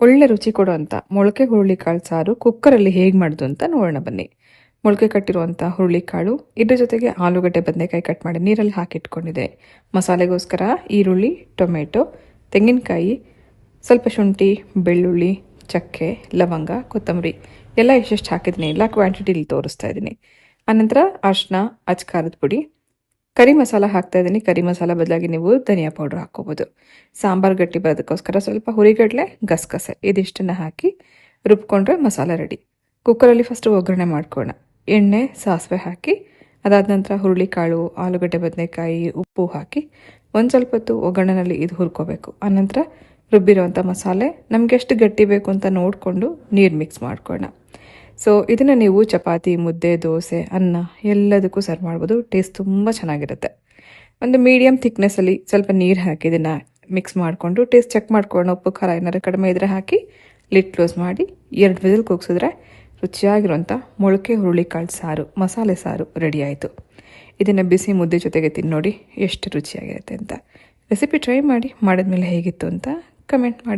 ಒಳ್ಳೆ ರುಚಿ ಕೊಡುವಂಥ ಮೊಳಕೆ ಹುರುಳಿಕಾಳು ಸಾರು ಕುಕ್ಕರಲ್ಲಿ ಹೇಗೆ ಮಾಡೋದು ಅಂತ ನೋಡೋಣ ಬನ್ನಿ. ಮೊಳಕೆ ಕಟ್ಟಿರುವಂಥ ಹುರುಳಿಕಾಳು, ಇದ್ರ ಜೊತೆಗೆ ಆಲೂಗಡ್ಡೆ ಬದನೆಕಾಯಿ ಕಟ್ ಮಾಡಿ ನೀರಲ್ಲಿ ಹಾಕಿಟ್ಕೊಂಡಿದೆ. ಮಸಾಲೆಗೋಸ್ಕರ ಈರುಳ್ಳಿ, ಟೊಮೆಟೊ, ತೆಂಗಿನಕಾಯಿ, ಸ್ವಲ್ಪ ಶುಂಠಿ, ಬೆಳ್ಳುಳ್ಳಿ, ಚಕ್ಕೆ, ಲವಂಗ, ಕೊತ್ತಂಬರಿ ಎಲ್ಲ ಎಷ್ಟೆಷ್ಟು ಹಾಕಿದ್ದೀನಿ ಎಲ್ಲ ಕ್ವಾಂಟಿಟಿಲಿ ತೋರಿಸ್ತಾ ಇದ್ದೀನಿ. ಆನಂತರ ಅರಿಶಿನ, ಅಚ್ಕಾರದ ಪುಡಿ, ಕರಿ ಮಸಾಲ ಹಾಕ್ತಾ ಇದ್ದೀನಿ. ಕರಿ ಮಸಾಲ ಬದಲಾಗಿ ನೀವು ಧನಿಯಾ ಪೌಡರ್ ಹಾಕೋಬೋದು. ಸಾಂಬಾರು ಗಟ್ಟಿ ಬರೋದಕ್ಕೋಸ್ಕರ ಸ್ವಲ್ಪ ಹುರಿಗಡಲೆ, ಗಸಗಸೆ ಇದಿಷ್ಟನ್ನು ಹಾಕಿ ರುಬ್ಕೊಂಡ್ರೆ ಮಸಾಲ ರೆಡಿ. ಕುಕ್ಕರಲ್ಲಿ ಫಸ್ಟ್ ಒಗ್ಗರಣೆ ಮಾಡ್ಕೊಳ್ಳೋಣ. ಎಣ್ಣೆ, ಸಾಸಿವೆ ಹಾಕಿ ಅದಾದ ನಂತರ ಹುರುಳಿಕಾಳು, ಆಲೂಗಡ್ಡೆ ಬದನೆಕಾಯಿ, ಉಪ್ಪು ಹಾಕಿ ಒಂದು ಸ್ವಲ್ಪ ಹೊತ್ತು ಒಗ್ಗರಣೆಯಲ್ಲಿ ಇದು ಹುರ್ಕೋಬೇಕು. ಆನಂತರ ರುಬ್ಬಿರೋವಂಥ ಮಸಾಲೆ ನಮಗೆ ಎಷ್ಟು ಗಟ್ಟಿ ಬೇಕು ಅಂತ ನೋಡಿಕೊಂಡು ನೀರು ಮಿಕ್ಸ್ ಮಾಡ್ಕೊಳ್ಳೋಣ. ಸೊ ಇದನ್ನು ನೀವು ಚಪಾತಿ, ಮುದ್ದೆ, ದೋಸೆ, ಅನ್ನ ಎಲ್ಲದಕ್ಕೂ ಸರ್ವ್ ಮಾಡ್ಬೋದು. ಟೇಸ್ಟ್ ತುಂಬ ಚೆನ್ನಾಗಿರುತ್ತೆ. ಒಂದು ಮೀಡಿಯಮ್ ಥಿಕ್ನೆಸ್ಸಲ್ಲಿ ಸ್ವಲ್ಪ ನೀರು ಹಾಕಿ ಇದನ್ನು ಮಿಕ್ಸ್ ಮಾಡಿಕೊಂಡು ಟೇಸ್ಟ್ ಚೆಕ್ ಮಾಡ್ಕೊಳ್ಳೋಣ. ಉಪ್ಪು ಖಾರ ಏನಾದ್ರು ಕಡಿಮೆ ಇದ್ದರೆ ಹಾಕಿ ಲಿಡ್ ಕ್ಲೋಸ್ ಮಾಡಿ 2 ವಿಸಿಲ್ ಕೂಗಿಸಿದ್ರೆ ರುಚಿಯಾಗಿರುವಂಥ ಮೊಳಕೆ ಹುರುಳಿಕಾಳು ಸಾರು, ಮಸಾಲೆ ಸಾರು ರೆಡಿ ಆಯಿತು. ಇದನ್ನು ಬಿಸಿ ಮುದ್ದೆ ಜೊತೆಗೆ ತಿನ್ನೋಡಿ ಎಷ್ಟು ರುಚಿಯಾಗಿರುತ್ತೆ ಅಂತ. ರೆಸಿಪಿ ಟ್ರೈ ಮಾಡಿ, ಮಾಡಿದ್ಮೇಲೆ ಹೇಗಿತ್ತು ಅಂತ ಕಮೆಂಟ್ ಮಾಡಿ.